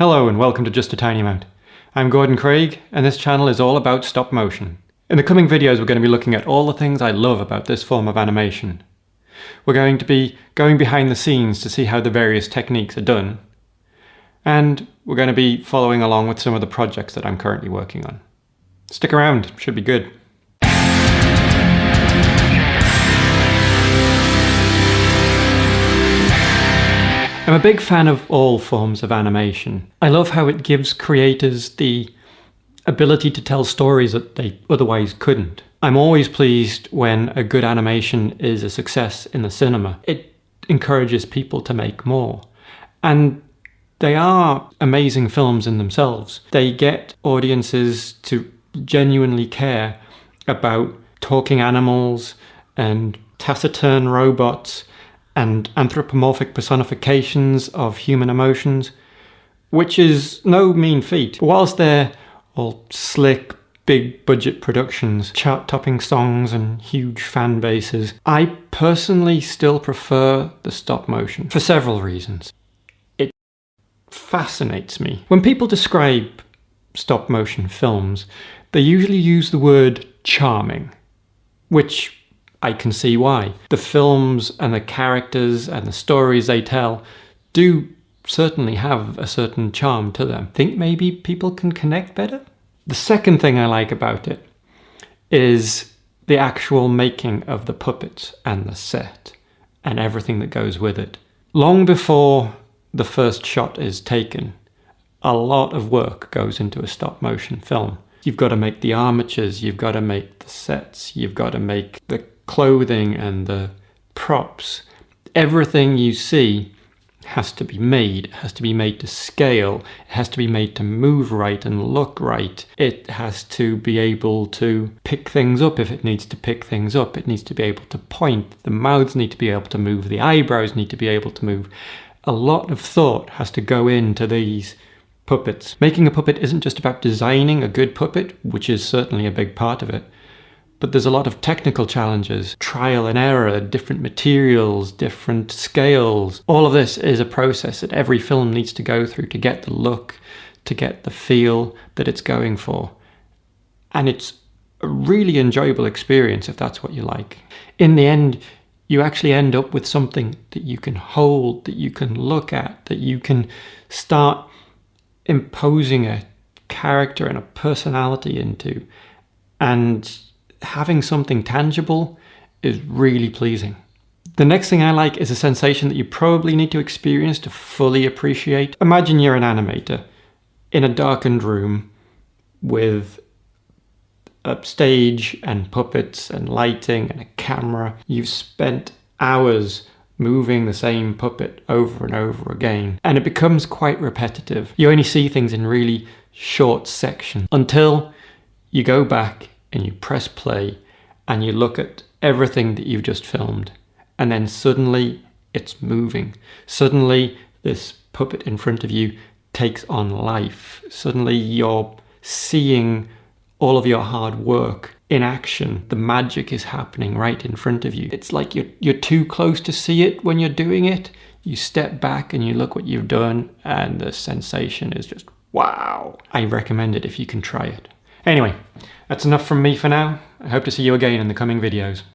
Hello and welcome to Just a Tiny Amount. I'm Gordon Craig and this channel is all about stop motion. In the coming videos we're going to be looking at all the things I love about this form of animation. We're going to be going behind the scenes to see how the various techniques are done. And we're going to be following along with some of the projects that I'm currently working on. Stick around, should be good. I'm a big fan of all forms of animation. I love how it gives creators the ability to tell stories that they otherwise couldn't. I'm always pleased when a good animation is a success in the cinema. It encourages people to make more. And they are amazing films in themselves. They get audiences to genuinely care about talking animals and taciturn robots and anthropomorphic personifications of human emotions, which is no mean feat. Whilst they're all slick, big budget productions, chart-topping songs and huge fan bases, I personally still prefer the stop motion for several reasons. It fascinates me. When people describe stop motion films, they usually use the word charming, which I can see why. The films and the characters and the stories they tell do certainly have a certain charm to them. Think maybe people can connect better? The second thing I like about it is the actual making of the puppets and the set and everything that goes with it. Long before the first shot is taken, a lot of work goes into a stop motion film. You've got to make the armatures, you've got to make the sets, you've got to make the clothing and the props. Everything you see has to be made. It has to be made to scale. It has to be made to move right and look right. It has to be able to pick things up if it needs to pick things up. It needs to be able to point. The mouths need to be able to move. The eyebrows need to be able to move. A lot of thought has to go into these puppets. Making a puppet isn't just about designing a good puppet, which is certainly a big part of it. But there's a lot of technical challenges, trial and error, different materials, different scales. All of this is a process that every film needs to go through to get the look, to get the feel that it's going for. And it's a really enjoyable experience if that's what you like. In the end, you actually end up with something that you can hold, that you can look at, that you can start imposing a character and a personality into. And having something tangible is really pleasing. The next thing I like is a sensation that you probably need to experience to fully appreciate. Imagine you're an animator in a darkened room with a stage and puppets and lighting and a camera. You've spent hours moving the same puppet over and over again, and it becomes quite repetitive. You only see things in really short sections until you go back and you press play and you look at everything that you've just filmed, and then suddenly it's moving. Suddenly this puppet in front of you takes on life. Suddenly you're seeing all of your hard work in action. The magic is happening right in front of you. It's like you're too close to see it when you're doing it. You step back and you look what you've done and the sensation is just wow. I recommend it if you can try it. Anyway, that's enough from me for now. I hope to see you again in the coming videos.